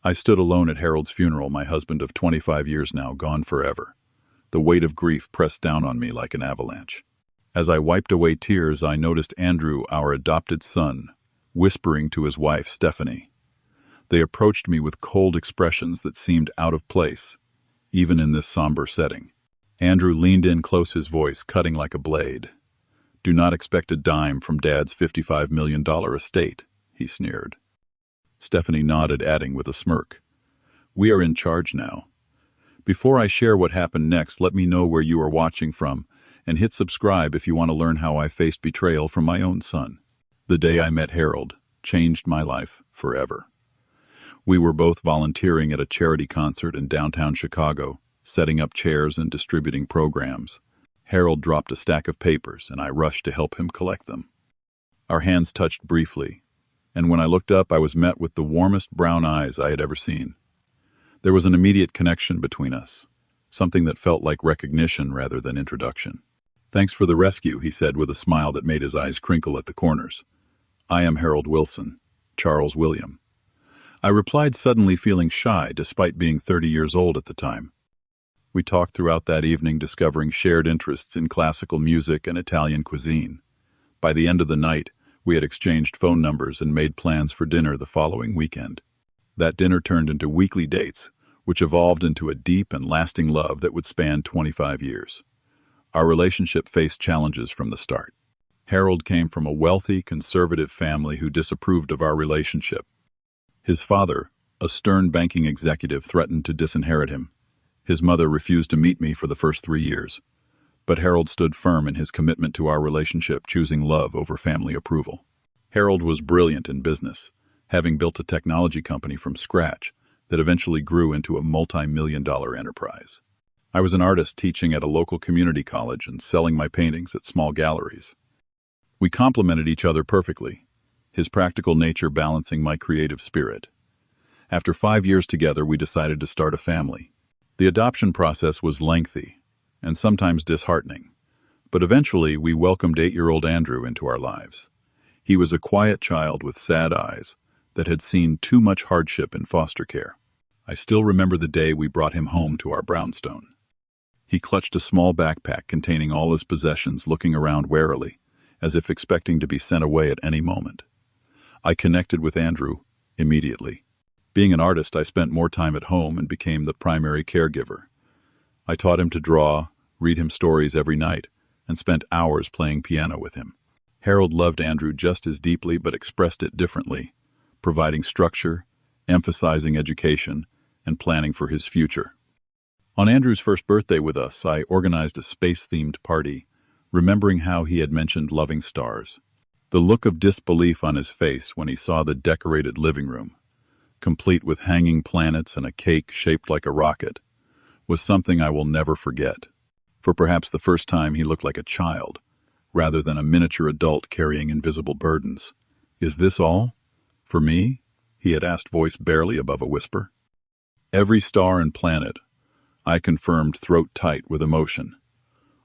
I stood alone at Harold's funeral, my husband of 25 years now, gone forever. The weight of grief pressed down on me like an avalanche. As I wiped away tears, I noticed Andrew, our adopted son, whispering to his wife, Stephanie. They approached me with cold expressions that seemed out of place, even in this somber setting. Andrew leaned in close, his voice cutting like a blade. "Do not expect a dime from Dad's $55 million estate," he sneered. Stephanie nodded, adding with a smirk, "We are in charge now." Before I share what happened next, let me know where you are watching from, and hit subscribe if you want to learn how I faced betrayal from my own son. The day I met Harold changed my life forever. We were both volunteering at a charity concert in downtown Chicago, setting up chairs and distributing programs. Harold dropped a stack of papers, and I rushed to help him collect them. Our hands touched briefly, and when I looked up, I was met with the warmest brown eyes I had ever seen. There was an immediate connection between us, something that felt like recognition rather than introduction. "Thanks for the rescue," he said with a smile that made his eyes crinkle at the corners. "I am Harold Wilson, Charles William." I replied, suddenly feeling shy despite being 30 years old at the time. We talked throughout that evening, discovering shared interests in classical music and Italian cuisine. By the end of the night, we had exchanged phone numbers and made plans for dinner the following weekend. That dinner turned into weekly dates, which evolved into a deep and lasting love that would span 25 years. Our relationship faced challenges from the start. Harold came from a wealthy, conservative family who disapproved of our relationship. His father, a stern banking executive, threatened to disinherit him. His mother refused to meet me for the first 3 years. But Harold stood firm in his commitment to our relationship, choosing love over family approval. Harold was brilliant in business, having built a technology company from scratch that eventually grew into a multi-million-dollar enterprise. I was an artist teaching at a local community college and selling my paintings at small galleries. We complemented each other perfectly, his practical nature balancing my creative spirit. After 5 years together, we decided to start a family. The adoption process was lengthy and sometimes disheartening, but eventually we welcomed 8-year-old Andrew into our lives. He was a quiet child with sad eyes that had seen too much hardship in foster care. I still remember the day we brought him home to our brownstone. He clutched a small backpack containing all his possessions, looking around warily, as if expecting to be sent away at any moment. I connected with Andrew immediately. Being an artist, I spent more time at home and became the primary caregiver. I taught him to draw, read him stories every night, and spent hours playing piano with him. Harold loved Andrew just as deeply but expressed it differently, providing structure, emphasizing education, and planning for his future. On Andrew's first birthday with us, I organized a space-themed party, remembering how he had mentioned loving stars. The look of disbelief on his face when he saw the decorated living room, complete with hanging planets and a cake shaped like a rocket, was something I will never forget. For perhaps the first time, he looked like a child, rather than a miniature adult carrying invisible burdens. "Is this all? For me?" he had asked, voice barely above a whisper. "Every star and planet," I confirmed, throat tight with emotion.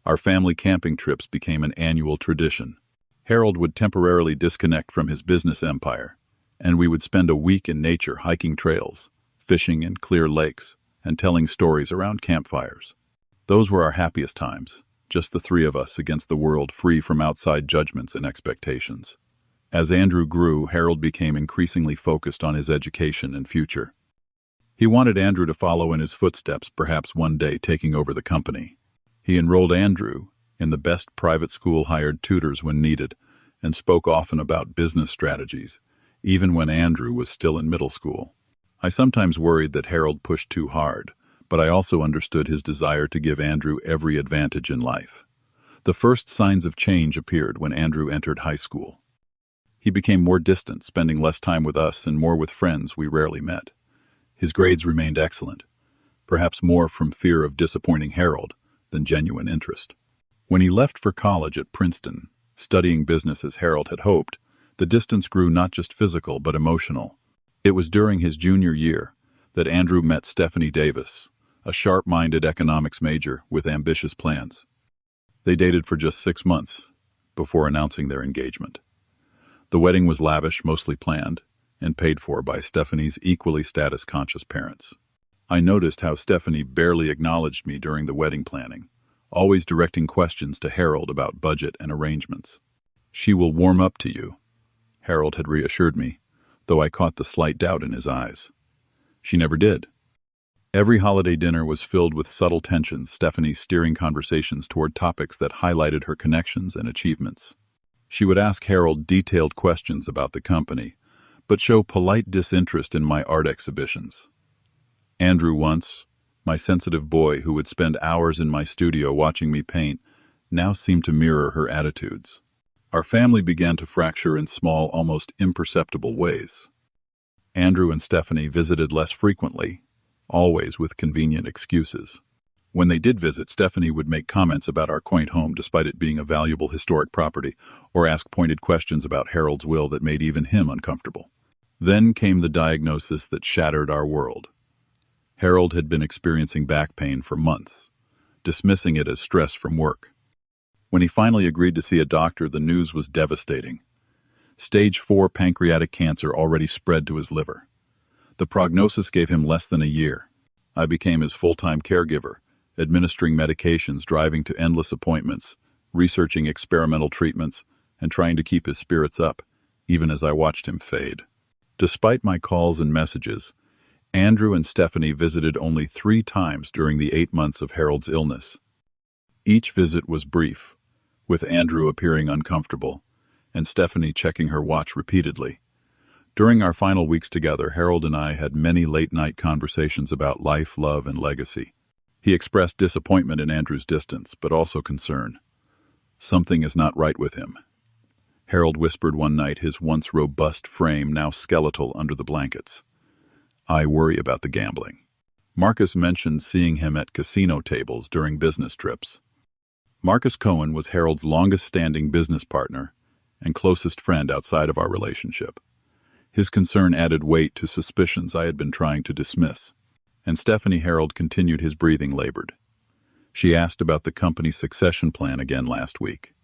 Our family camping trips became an annual tradition. Harold would temporarily disconnect from his business empire, and we would spend a week in nature, hiking trails, fishing in clear lakes, and telling stories around campfires. Those were our happiest times, just the three of us against the world, free from outside judgments and expectations. As Andrew grew, Harold became increasingly focused on his education and future. He wanted Andrew to follow in his footsteps, perhaps one day taking over the company. He enrolled Andrew in the best private school, hired tutors when needed, and spoke often about business strategies, even when Andrew was still in middle school. I sometimes worried that Harold pushed too hard, but I also understood his desire to give Andrew every advantage in life. The first signs of change appeared when Andrew entered high school. He became more distant, spending less time with us and more with friends we rarely met. His grades remained excellent, perhaps more from fear of disappointing Harold than genuine interest. When he left for college at Princeton, studying business as Harold had hoped, the distance grew not just physical but emotional. It was during his junior year that Andrew met Stephanie Davis, a sharp-minded economics major with ambitious plans. They dated for just 6 months before announcing their engagement. The wedding was lavish, mostly planned, and paid for by Stephanie's equally status-conscious parents. I noticed how Stephanie barely acknowledged me during the wedding planning, always directing questions to Harold about budget and arrangements. "She will warm up to you," Harold had reassured me, though I caught the slight doubt in his eyes. She never did. Every holiday dinner was filled with subtle tensions, Stephanie steering conversations toward topics that highlighted her connections and achievements. She would ask Harold detailed questions about the company, but show polite disinterest in my art exhibitions. Andrew once, my sensitive boy who would spend hours in my studio watching me paint, now seemed to mirror her attitudes. Our family began to fracture in small, almost imperceptible ways. Andrew and Stephanie visited less frequently, always with convenient excuses. When they did visit, Stephanie would make comments about our quaint home despite it being a valuable historic property, or ask pointed questions about Harold's will that made even him uncomfortable. Then came the diagnosis that shattered our world. Harold had been experiencing back pain for months, dismissing it as stress from work. When he finally agreed to see a doctor, the news was devastating. Stage 4 pancreatic cancer already spread to his liver. The prognosis gave him less than a year. I became his full-time caregiver, administering medications, driving to endless appointments, researching experimental treatments, and trying to keep his spirits up, even as I watched him fade. Despite my calls and messages, Andrew and Stephanie visited only 3 times during the 8 months of Harold's illness. Each visit was brief, with Andrew appearing uncomfortable, and Stephanie checking her watch repeatedly. During our final weeks together, Harold and I had many late-night conversations about life, love, and legacy. He expressed disappointment in Andrew's distance, but also concern. "Something is not right with him," Harold whispered one night, his once robust frame now skeletal under the blankets. "I worry about the gambling." Marcus mentioned seeing him at casino tables during business trips. Marcus Cohen was Harold's longest-standing business partner and closest friend outside of our relationship. His concern added weight to suspicions I had been trying to dismiss, and Stephanie Harold continued his breathing labored. She asked about the company's succession plan again last week.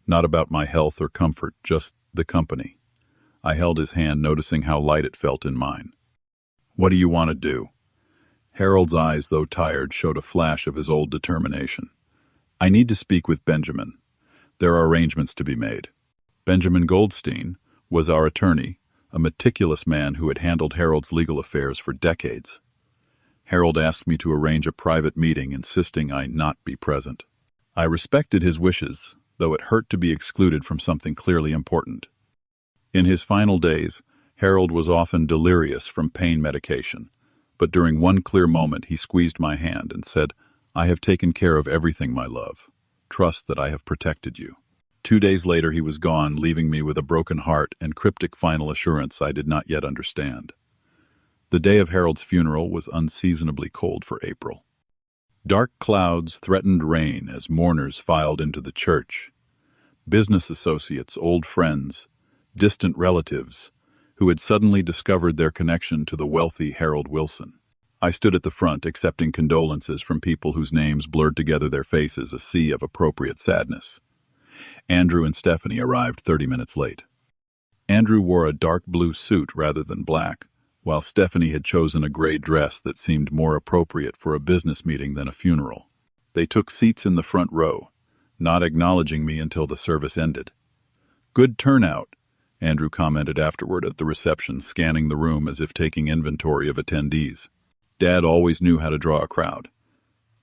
Not about my health or comfort, just the company. I held his hand, noticing how light it felt in mine. "What do you want to do?" Harold's eyes, though tired, showed a flash of his old determination. "I need to speak with Benjamin. There are arrangements to be made." Benjamin Goldstein was our attorney, a meticulous man who had handled Harold's legal affairs for decades. Harold asked me to arrange a private meeting, insisting I not be present. I respected his wishes, though it hurt to be excluded from something clearly important. In his final days, Harold was often delirious from pain medication, but during one clear moment he squeezed my hand and said, "I have taken care of everything, my love. Trust that I have protected you." 2 days later he was gone, leaving me with a broken heart and cryptic final assurance I did not yet understand. The day of Harold's funeral was unseasonably cold for April. Dark clouds threatened rain as mourners filed into the church. Business associates, old friends, distant relatives, who had suddenly discovered their connection to the wealthy Harold Wilson. I stood at the front, accepting condolences from people whose names blurred together their faces, a sea of appropriate sadness. Andrew and Stephanie arrived 30 minutes late. Andrew wore a dark blue suit rather than black, while Stephanie had chosen a gray dress that seemed more appropriate for a business meeting than a funeral. They took seats in the front row, not acknowledging me until the service ended. "Good turnout," Andrew commented afterward at the reception, scanning the room as if taking inventory of attendees. Dad always knew how to draw a crowd.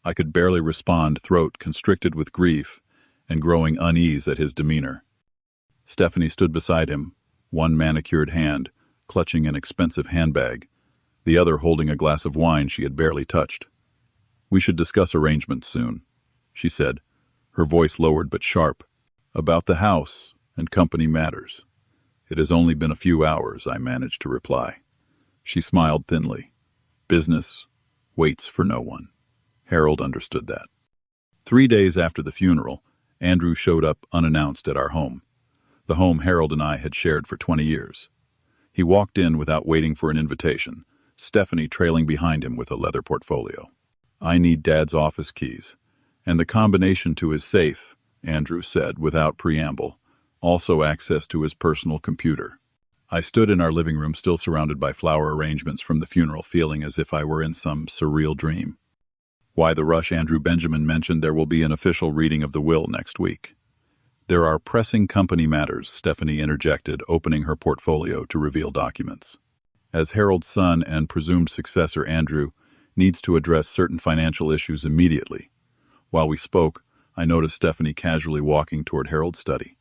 I could barely respond, throat constricted with grief and growing unease at his demeanor. Stephanie stood beside him, one manicured hand clutching an expensive handbag, the other holding a glass of wine she had barely touched. "We should discuss arrangements soon," she said, her voice lowered but sharp. "About the house and company matters." "It has only been a few hours," I managed to reply. She smiled thinly. "Business waits for no one." Harold understood that. 3 days after the funeral, Andrew showed up unannounced at our home, the home Harold and I had shared for 20 years. He walked in without waiting for an invitation, Stephanie trailing behind him with a leather portfolio. "I need Dad's office keys, and the combination to his safe," Andrew said without preamble, "also access to his personal computer." I stood in our living room, still surrounded by flower arrangements from the funeral, feeling as if I were in some surreal dream. Why the rush? Andrew Benjamin mentioned there will be an official reading of the will next week. There are pressing company matters, Stephanie interjected, opening her portfolio to reveal documents. As Harold's son and presumed successor, Andrew needs to address certain financial issues immediately. While we spoke, I noticed Stephanie casually walking toward Harold's study.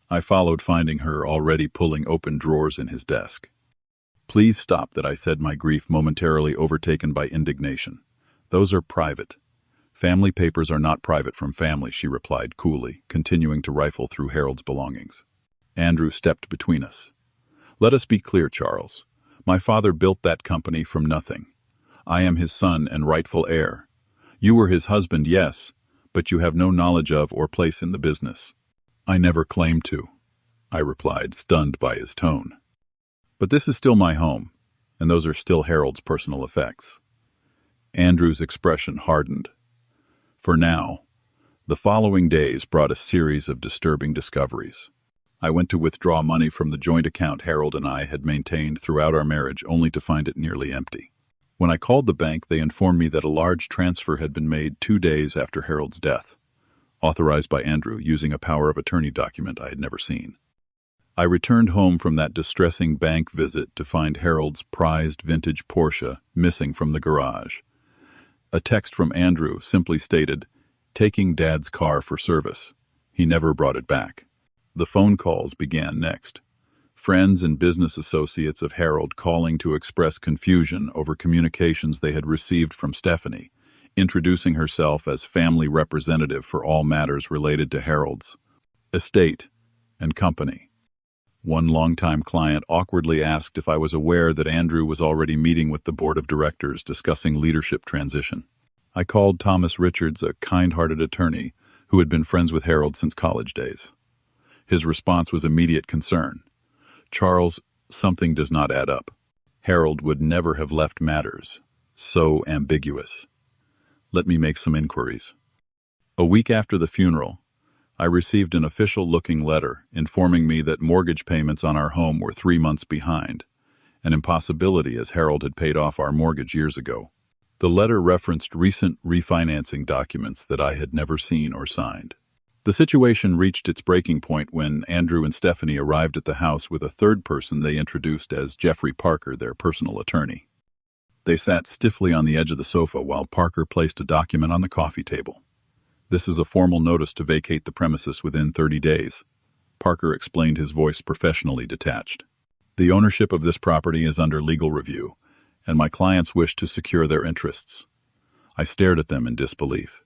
I followed, finding her already pulling open drawers in his desk. "Please stop that," I said, my grief momentarily overtaken by indignation. "Those are private." "Family papers are not private from family," she replied coolly, continuing to rifle through Harold's belongings. Andrew stepped between us. "Let us be clear, Charles. My father built that company from nothing. I am his son and rightful heir. You were his husband, yes, but you have no knowledge of or place in the business." "I never claimed to," I replied, stunned by his tone. "But this is still my home, and those are still Harold's personal effects." Andrew's expression hardened. For now, the following days brought a series of disturbing discoveries. I went to withdraw money from the joint account Harold and I had maintained throughout our marriage, only to find it nearly empty. When I called the bank, they informed me that a large transfer had been made 2 days after Harold's death, authorized by Andrew using a power of attorney document I had never seen. I returned home from that distressing bank visit to find Harold's prized vintage Porsche missing from the garage. A text from Andrew simply stated, "Taking Dad's car for service." He never brought it back. The phone calls began next. Friends and business associates of Harold calling to express confusion over communications they had received from Stephanie, introducing herself as family representative for all matters related to Harold's estate and company. One longtime client awkwardly asked if I was aware that Andrew was already meeting with the board of directors discussing leadership transition. I called Thomas Richards, a kind-hearted attorney who had been friends with Harold since college days. His response was immediate concern. "Charles, something does not add up. Harold would never have left matters so ambiguous. Let me make some inquiries." A week after the funeral, I received an official-looking letter informing me that mortgage payments on our home were 3 months behind, an impossibility as Harold had paid off our mortgage years ago. The letter referenced recent refinancing documents that I had never seen or signed. The situation reached its breaking point when Andrew and Stephanie arrived at the house with a third person they introduced as Jeffrey Parker, their personal attorney. They sat stiffly on the edge of the sofa while Parker placed a document on the coffee table. "This is a formal notice to vacate the premises within 30 days. Parker explained, his voice professionally detached. "The ownership of this property is under legal review, and my clients wish to secure their interests." I stared at them in disbelief.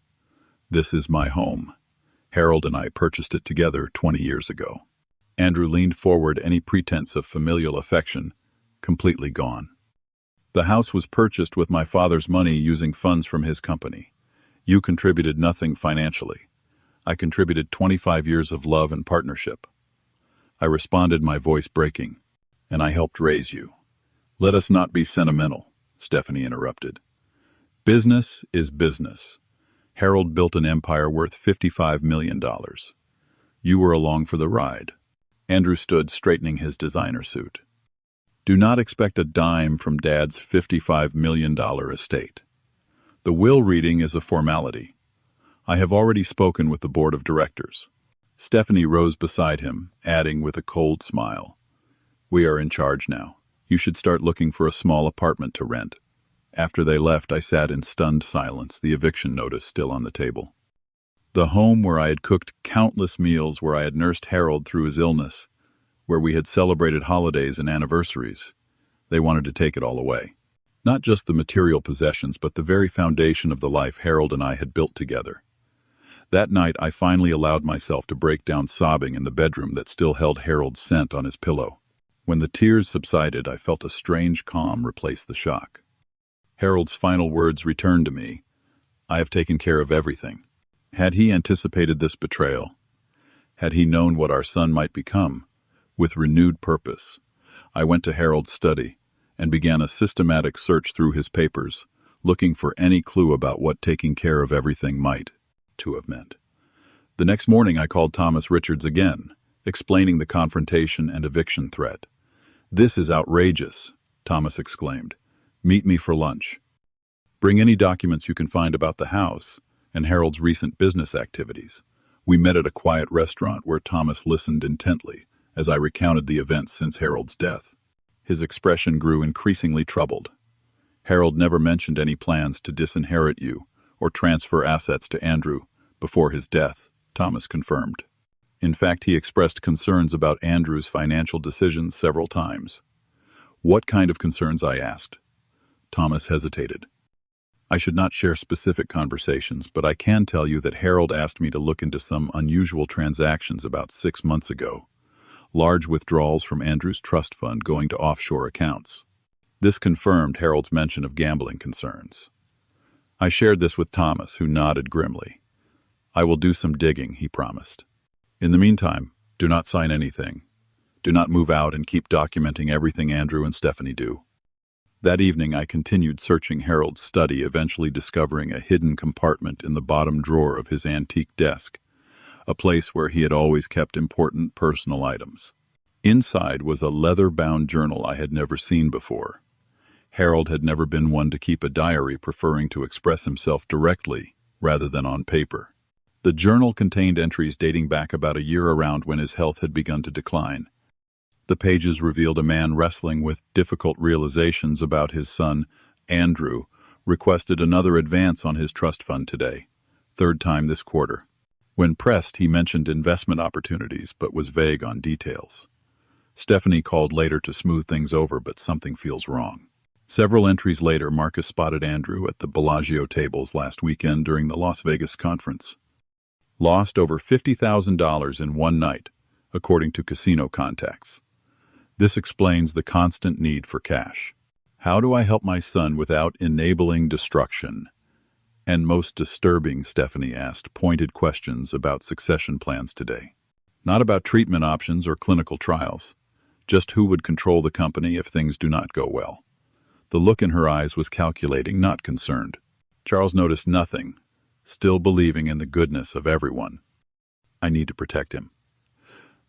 "This is my home. Harold and I purchased it together 20 years ago." Andrew leaned forward, any pretense of familial affection completely gone. "The house was purchased with my father's money using funds from his company. You contributed nothing financially. I contributed 25 years of love and partnership." I responded, my voice breaking. "And I helped raise you." "Let us not be sentimental," Stephanie interrupted. "Business is business. Harold built an empire worth $55 million. You were along for the ride." Andrew stood, straightening his designer suit. "Do not expect a dime from Dad's $55 million estate. The will reading is a formality. I have already spoken with the board of directors." Stephanie rose beside him, adding with a cold smile, "We are in charge now. You should start looking for a small apartment to rent." After they left, I sat in stunned silence, the eviction notice still on the table. The home where I had cooked countless meals, where I had nursed Harold through his illness, where we had celebrated holidays and anniversaries, they wanted to take it all away. Not just the material possessions, but the very foundation of the life Harold and I had built together. That night, I finally allowed myself to break down sobbing in the bedroom that still held Harold's scent on his pillow. When the tears subsided, I felt a strange calm replace the shock. Harold's final words returned to me. "I have taken care of everything." Had he anticipated this betrayal? Had he known what our son might become? With renewed purpose, I went to Harold's study and began a systematic search through his papers, looking for any clue about what taking care of everything might to have meant. The next morning, I called Thomas Richards again, explaining the confrontation and eviction threat. "This is outrageous," Thomas exclaimed. "Meet me for lunch. Bring any documents you can find about the house and Harold's recent business activities." We met at a quiet restaurant where Thomas listened intently as I recounted the events since Harold's death. His expression grew increasingly troubled. "Harold never mentioned any plans to disinherit you or transfer assets to Andrew before his death," Thomas confirmed. In fact, he expressed concerns about Andrew's financial decisions several times. "What kind of concerns?" I asked. Thomas hesitated. "I should not share specific conversations, but I can tell you that Harold asked me to look into some unusual transactions about 6 months ago. Large withdrawals from Andrew's trust fund going to offshore accounts." This confirmed Harold's mention of gambling concerns. I shared this with Thomas, who nodded grimly. "I will do some digging," he promised. "In the meantime, do not sign anything. Do not move out and keep documenting everything Andrew and Stephanie do." That evening I continued searching Harold's study, eventually discovering a hidden compartment in the bottom drawer of his antique desk, a place where he had always kept important personal items. Inside was a leather-bound journal I had never seen before. Harold had never been one to keep a diary, preferring to express himself directly rather than on paper. The journal contained entries dating back about a year, around when his health had begun to decline. The pages revealed a man wrestling with difficult realizations about his son. Andrew requested another advance on his trust fund today, third time this quarter. When pressed, he mentioned investment opportunities but was vague on details. Stephanie called later to smooth things over, but something feels wrong. Several entries later, Marcus spotted Andrew at the Bellagio tables last weekend during the Las Vegas conference. Lost over $50,000 in one night, according to casino contacts. This explains the constant need for cash. How do I help my son without enabling destruction? And most disturbing, Stephanie asked pointed questions about succession plans today. Not about treatment options or clinical trials. Just who would control the company if things do not go well. The look in her eyes was calculating, not concerned. Charles noticed nothing, still believing in the goodness of everyone. "I need to protect him."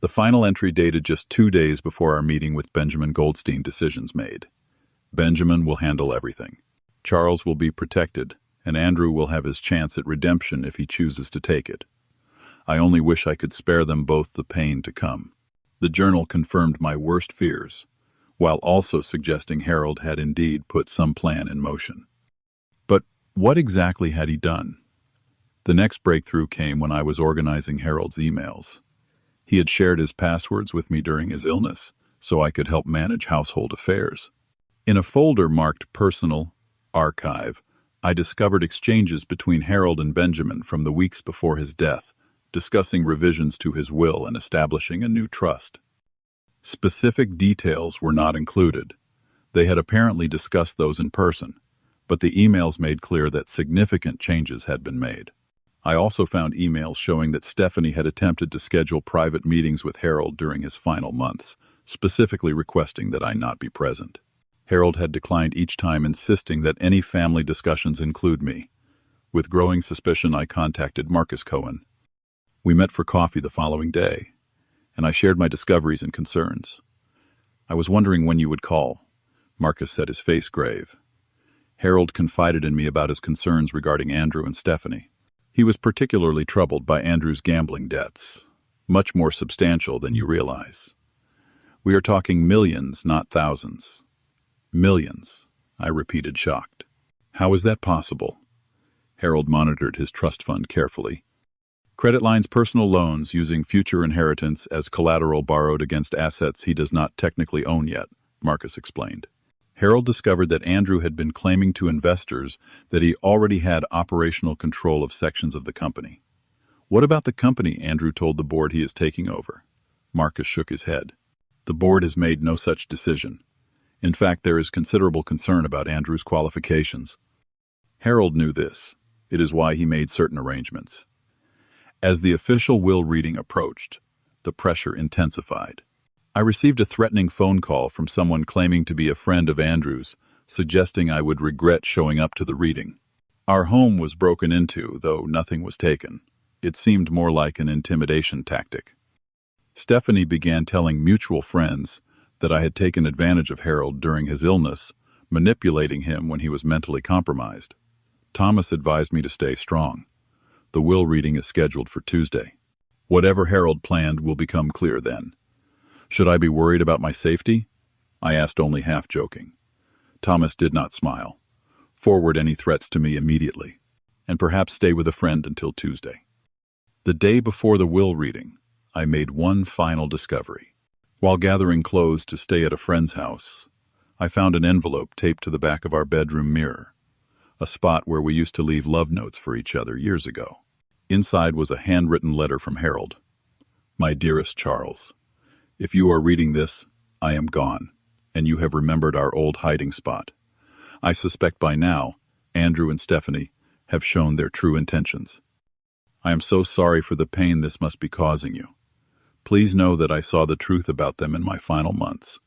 The final entry dated just 2 days before our meeting with Benjamin Goldstein. Decisions made. Benjamin will handle everything. Charles will be protected, and Andrew will have his chance at redemption if he chooses to take it. I only wish I could spare them both the pain to come. The journal confirmed my worst fears, while also suggesting Harold had indeed put some plan in motion. But what exactly had he done? The next breakthrough came when I was organizing Harold's emails. He had shared his passwords with me during his illness, so I could help manage household affairs. In a folder marked Personal Archive, I discovered exchanges between Harold and Benjamin from the weeks before his death, discussing revisions to his will and establishing a new trust. Specific details were not included. They had apparently discussed those in person, but the emails made clear that significant changes had been made. I also found emails showing that Stephanie had attempted to schedule private meetings with Harold during his final months, specifically requesting that I not be present. Harold had declined each time, insisting that any family discussions include me. With growing suspicion, I contacted Marcus Cohen. We met for coffee the following day, and I shared my discoveries and concerns. "I was wondering when you would call," Marcus said, his face grave. Harold confided in me about his concerns regarding Andrew and Stephanie. He was particularly troubled by Andrew's gambling debts, much more substantial than you realize. "We are talking millions, not thousands." "Millions," I repeated, shocked. "How is that possible?" Harold monitored his trust fund carefully. "Credit lines, personal loans using future inheritance as collateral borrowed against assets he does not technically own yet," Marcus explained. Harold discovered that Andrew had been claiming to investors that he already had operational control of sections of the company. "What about the company Andrew told the board he is taking over?" Marcus shook his head. "The board has made no such decision. In fact, there is considerable concern about Andrew's qualifications." Harold knew this. It is why he made certain arrangements. As the official will reading approached, the pressure intensified. I received a threatening phone call from someone claiming to be a friend of Andrew's, suggesting I would regret showing up to the reading. Our home was broken into, though nothing was taken. It seemed more like an intimidation tactic. Stephanie began telling mutual friends that I had taken advantage of Harold during his illness, manipulating him when he was mentally compromised. Thomas advised me to stay strong. The will reading is scheduled for Tuesday. Whatever Harold planned will become clear then. Should I be worried about my safety? I asked, only half joking. Thomas did not smile. Forward any threats to me immediately, and perhaps stay with a friend until Tuesday. The day before the will reading, I made one final discovery. While gathering clothes to stay at a friend's house, I found an envelope taped to the back of our bedroom mirror, a spot where we used to leave love notes for each other years ago. Inside was a handwritten letter from Harold. My dearest Charles, if you are reading this, I am gone, and you have remembered our old hiding spot. I suspect by now, Andrew and Stephanie have shown their true intentions. I am so sorry for the pain this must be causing you. Please know that I saw the truth about them in my final months,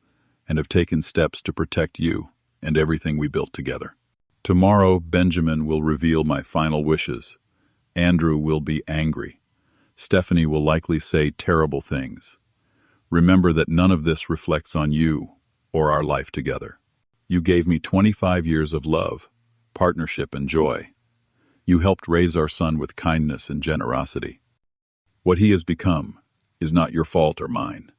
and have taken steps to protect you and everything we built together. Tomorrow, Benjamin will reveal my final wishes. Andrew will be angry. Stephanie will likely say terrible things. Remember that none of this reflects on you or our life together. You gave me 25 years of love, partnership, and joy. You helped raise our son with kindness and generosity. What he has become is not your fault or mine.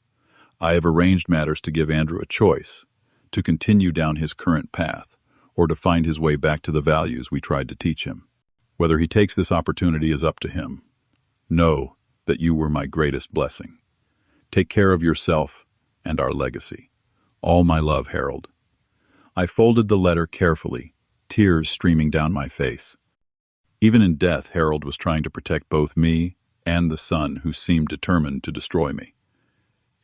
I have arranged matters to give Andrew a choice, to continue down his current path, or to find his way back to the values we tried to teach him. Whether he takes this opportunity is up to him. Know that you were my greatest blessing. Take care of yourself and our legacy. All my love, Harold. I folded the letter carefully, tears streaming down my face. Even in death, Harold was trying to protect both me and the son who seemed determined to destroy me.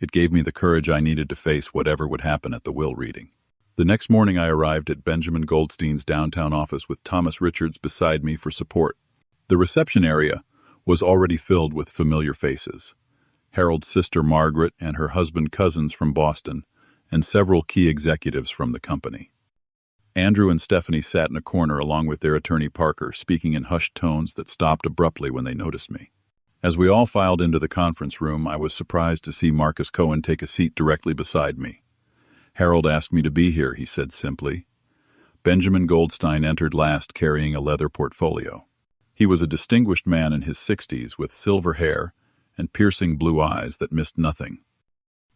It gave me the courage I needed to face whatever would happen at the will reading. The next morning I arrived at Benjamin Goldstein's downtown office with Thomas Richards beside me for support. The reception area was already filled with familiar faces. Harold's sister Margaret and her husband cousins from Boston, and several key executives from the company. Andrew and Stephanie sat in a corner along with their attorney Parker, speaking in hushed tones that stopped abruptly when they noticed me. As we all filed into the conference room, I was surprised to see Marcus Cohen take a seat directly beside me. Harold asked me to be here, he said simply. Benjamin Goldstein entered last, carrying a leather portfolio. He was a distinguished man in his 60s with silver hair and piercing blue eyes that missed nothing.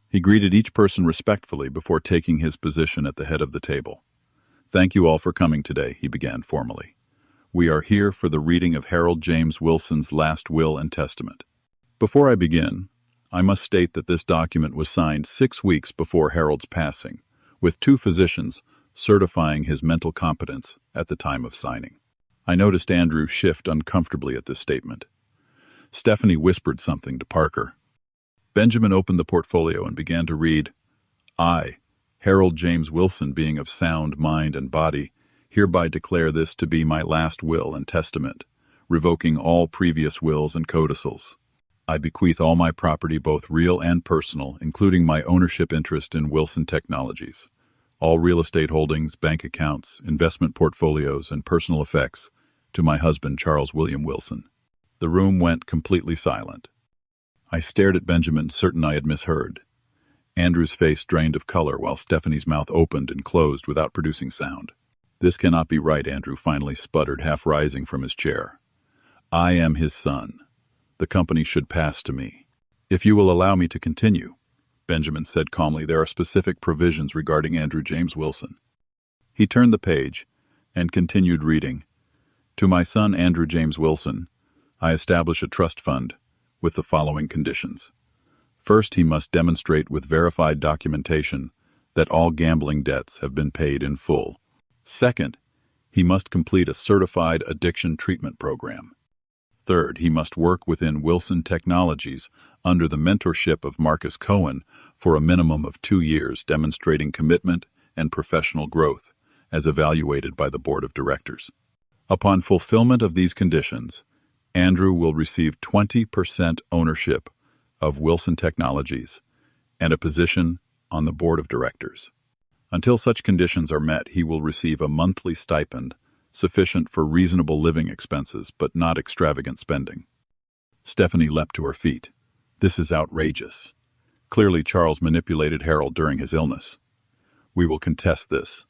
He greeted each person respectfully before taking his position at the head of the table. Thank you all for coming today, he began formally. We are here for the reading of Harold James Wilson's last will and testament. Before I begin, I must state that this document was signed 6 weeks before Harold's passing, with 2 physicians certifying his mental competence at the time of signing. I noticed Andrew shift uncomfortably at this statement. Stephanie whispered something to Parker. Benjamin opened the portfolio and began to read, I, Harold James Wilson, being of sound mind and body, hereby declare this to be my last will and testament, revoking all previous wills and codicils. I bequeath all my property, both real and personal, including my ownership interest in Wilson Technologies, all real estate holdings, bank accounts, investment portfolios, and personal effects, to my husband, Charles William Wilson. The room went completely silent. I stared at Benjamin, certain I had misheard. Andrew's face drained of color, while Stephanie's mouth opened and closed without producing sound. This cannot be right, Andrew finally sputtered, half rising from his chair. I am his son. The company should pass to me. If you will allow me to continue, Benjamin said calmly, there are specific provisions regarding Andrew James Wilson. He turned the page and continued reading. To my son, Andrew James Wilson, I establish a trust fund with the following conditions. First, he must demonstrate with verified documentation that all gambling debts have been paid in full. Second, he must complete a certified addiction treatment program. Third, he must work within Wilson Technologies under the mentorship of Marcus Cohen for a minimum of 2 years, demonstrating commitment and professional growth, as evaluated by the board of directors. Upon fulfillment of these conditions, Andrew will receive 20% ownership of Wilson Technologies and a position on the board of directors. Until such conditions are met, he will receive a monthly stipend sufficient for reasonable living expenses but not extravagant spending. Stephanie leapt to her feet. This is outrageous. Clearly, Charles manipulated Harold during his illness. We will contest this.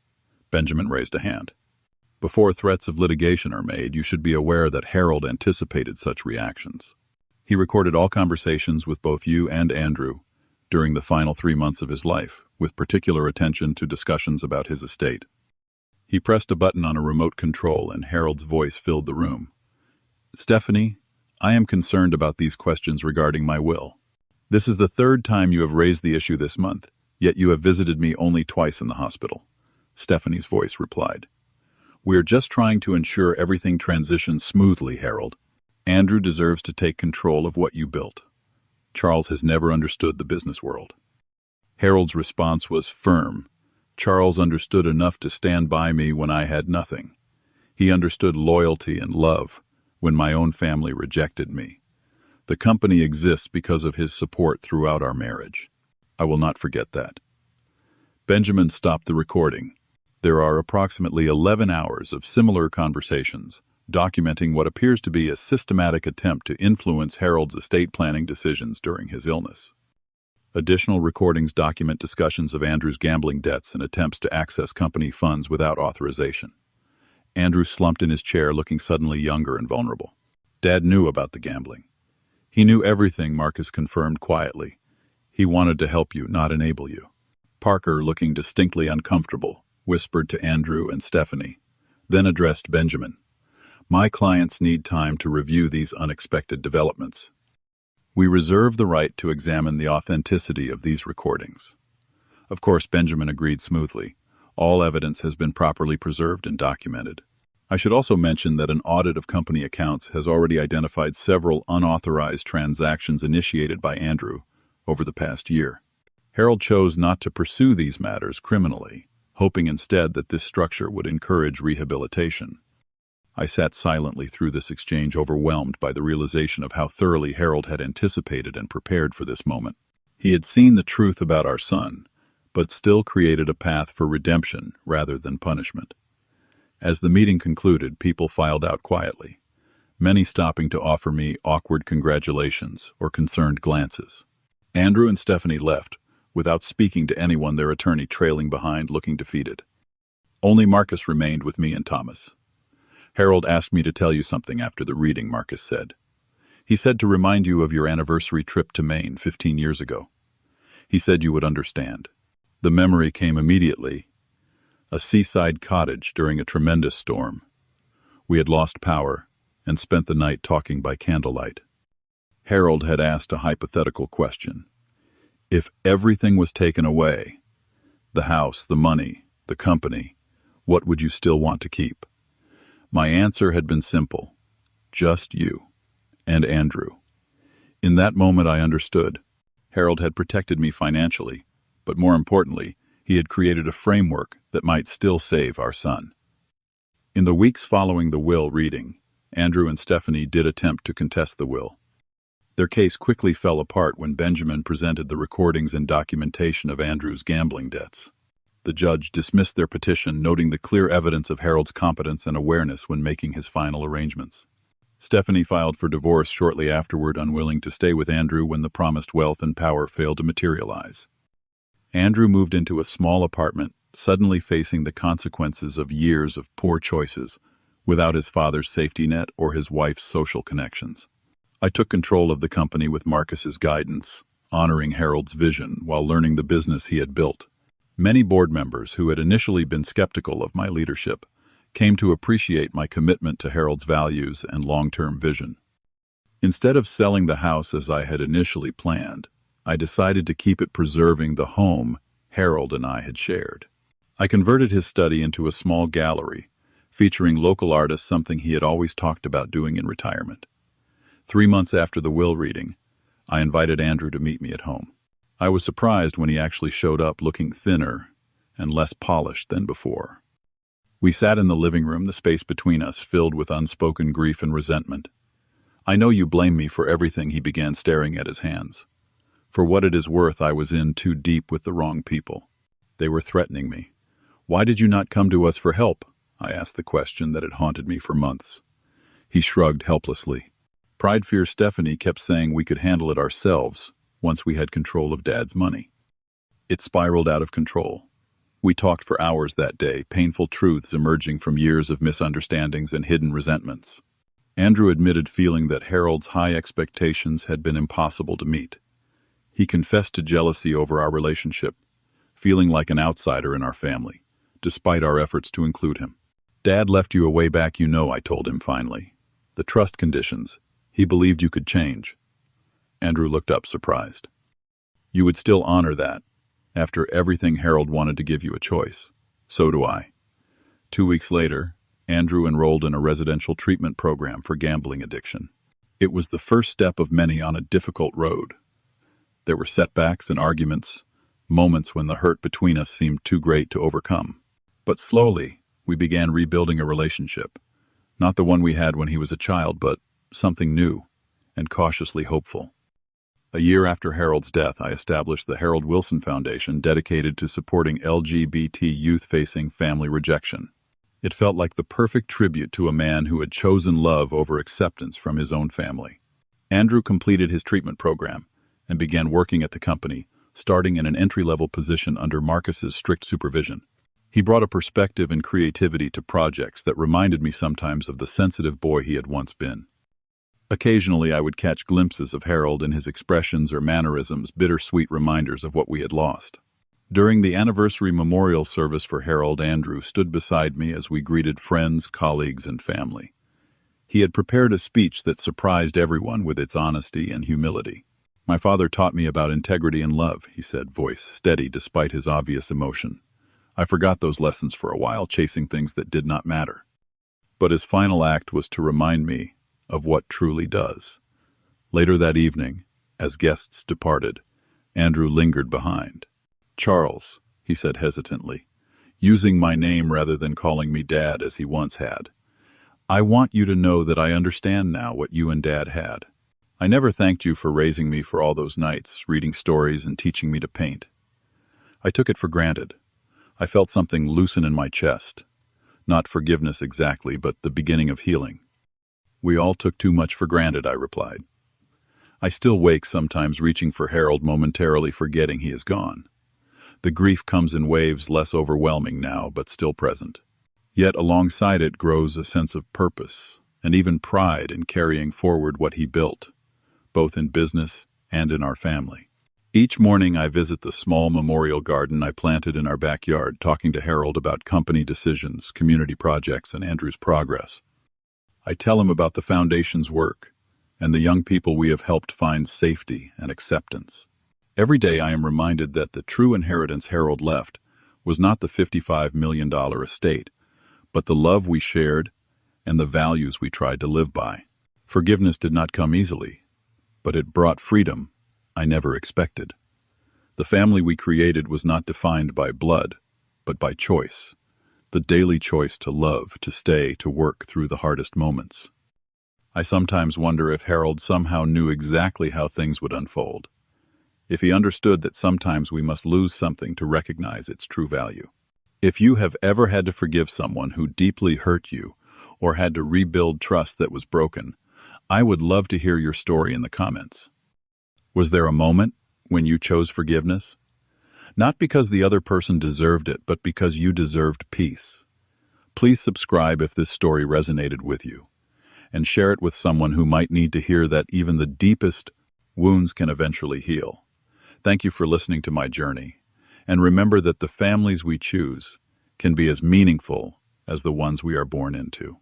Benjamin raised a hand. Before threats of litigation are made, you should be aware that Harold anticipated such reactions. He recorded all conversations with both you and Andrew during the final 3 months of his life, with particular attention to discussions about his estate. He pressed a button on a remote control and Harold's voice filled the room. Stephanie, I am concerned about these questions regarding my will. This is the 3rd time you have raised the issue this month, yet you have visited me only twice in the hospital. Stephanie's voice replied. We are just trying to ensure everything transitions smoothly, Harold. Andrew deserves to take control of what you built. Charles has never understood the business world. Harold's response was firm. Charles understood enough to stand by me when I had nothing. He understood loyalty and love when my own family rejected me. The company exists because of his support throughout our marriage. I will not forget that. Benjamin stopped the recording. There are approximately 11 hours of similar conversations, documenting what appears to be a systematic attempt to influence Harold's estate planning decisions during his illness. Additional recordings document discussions of Andrew's gambling debts and attempts to access company funds without authorization. Andrew slumped in his chair, looking suddenly younger and vulnerable. Dad knew about the gambling. He knew everything, Marcus confirmed quietly. He wanted to help you, not enable you. Parker, looking distinctly uncomfortable, whispered to Andrew and Stephanie, then addressed Benjamin. My clients need time to review these unexpected developments. We reserve the right to examine the authenticity of these recordings. Of course, Benjamin agreed smoothly. All evidence has been properly preserved and documented. I should also mention that an audit of company accounts has already identified several unauthorized transactions initiated by Andrew over the past year. Harold chose not to pursue these matters criminally, hoping instead that this structure would encourage rehabilitation. I sat silently through this exchange, overwhelmed by the realization of how thoroughly Harold had anticipated and prepared for this moment. He had seen the truth about our son, but still created a path for redemption rather than punishment. As the meeting concluded, people filed out quietly, many stopping to offer me awkward congratulations or concerned glances. Andrew and Stephanie left, without speaking to anyone, their attorney trailing behind, looking defeated. Only Marcus remained with me and Thomas. Harold asked me to tell you something after the reading, Marcus said. He said to remind you of your anniversary trip to Maine 15 years ago. He said you would understand. The memory came immediately. A seaside cottage during a tremendous storm. We had lost power and spent the night talking by candlelight. Harold had asked a hypothetical question. If everything was taken away, the house, the money, the company, what would you still want to keep? My answer had been simple. Just you and Andrew. In that moment I understood. Harold had protected me financially, but more importantly, he had created a framework that might still save our son. In the weeks following the will reading, Andrew and Stephanie did attempt to contest the will. Their case quickly fell apart when Benjamin presented the recordings and documentation of Andrew's gambling debts. The judge dismissed their petition, noting the clear evidence of Harold's competence and awareness when making his final arrangements. Stephanie filed for divorce shortly afterward, unwilling to stay with Andrew when the promised wealth and power failed to materialize. Andrew moved into a small apartment, suddenly facing the consequences of years of poor choices, without his father's safety net or his wife's social connections. I took control of the company with Marcus's guidance, honoring Harold's vision while learning the business he had built. Many board members who had initially been skeptical of my leadership came to appreciate my commitment to Harold's values and long-term vision. Instead of selling the house as I had initially planned, I decided to keep it, preserving the home Harold and I had shared. I converted his study into a small gallery, featuring local artists, something he had always talked about doing in retirement. 3 months after the will reading, I invited Andrew to meet me at home. I was surprised when he actually showed up, looking thinner and less polished than before. We sat in the living room, the space between us filled with unspoken grief and resentment. I know you blame me for everything, he began, staring at his hands. For what it is worth, I was in too deep with the wrong people. They were threatening me. Why did you not come to us for help? I asked the question that had haunted me for months. He shrugged helplessly. Pride, fear, Stephanie kept saying we could handle it ourselves. once we had control of Dad's money. It spiraled out of control. We talked for hours that day, painful truths emerging from years of misunderstandings and hidden resentments. Andrew admitted feeling that Harold's high expectations had been impossible to meet. He confessed to jealousy over our relationship, feeling like an outsider in our family, despite our efforts to include him. Dad left you a way back, I told him finally. The trust conditions. He believed you could change. Andrew looked up, surprised. You would still honor that. After everything, Harold wanted to give you a choice. So do I. 2 weeks later, Andrew enrolled in a residential treatment program for gambling addiction. It was the first step of many on a difficult road. There were setbacks and arguments, moments when the hurt between us seemed too great to overcome. But slowly, we began rebuilding a relationship. Not the one we had when he was a child, but something new and cautiously hopeful. A year after Harold's death, I established the Harold Wilson Foundation, dedicated to supporting LGBT youth facing family rejection. It felt like the perfect tribute to a man who had chosen love over acceptance from his own family. Andrew completed his treatment program and began working at the company, starting in an entry-level position under Marcus's strict supervision. He brought a perspective and creativity to projects that reminded me sometimes of the sensitive boy he had once been. Occasionally, I would catch glimpses of Harold in his expressions or mannerisms, bittersweet reminders of what we had lost. During the anniversary memorial service for Harold, Andrew stood beside me as we greeted friends, colleagues, and family. He had prepared a speech that surprised everyone with its honesty and humility. My father taught me about integrity and love, he said, voice steady despite his obvious emotion. I forgot those lessons for a while, chasing things that did not matter. But his final act was to remind me of what truly does. Later that evening, as guests departed, Andrew lingered behind. Charles, he said hesitantly, using my name rather than calling me Dad as he once had. I want you to know that I understand now what you and Dad had. I never thanked you for raising me for all those nights, reading stories and teaching me to paint. I took it for granted. I felt something loosen in my chest. Not forgiveness exactly, but the beginning of healing. We all took too much for granted, I replied. I still wake sometimes reaching for Harold, momentarily forgetting he is gone. The grief comes in waves, less overwhelming now, but still present. Yet alongside it grows a sense of purpose, and even pride in carrying forward what he built, both in business and in our family. Each morning I visit the small memorial garden I planted in our backyard, talking to Harold about company decisions, community projects, and Andrew's progress. I tell him about the foundation's work and the young people we have helped find safety and acceptance. Every day I am reminded that the true inheritance Harold left was not the $55 million estate, but the love we shared and the values we tried to live by. Forgiveness did not come easily, but it brought freedom I never expected. The family we created was not defined by blood, but by choice. The daily choice to love, to stay, to work through the hardest moments. I sometimes wonder if Harold somehow knew exactly how things would unfold. If he understood that sometimes we must lose something to recognize its true value. If you have ever had to forgive someone who deeply hurt you, or had to rebuild trust that was broken, I would love to hear your story in the comments. Was there a moment when you chose forgiveness? Not because the other person deserved it, but because you deserved peace. Please subscribe if this story resonated with you, and share it with someone who might need to hear that even the deepest wounds can eventually heal. Thank you for listening to my journey, and remember that the families we choose can be as meaningful as the ones we are born into.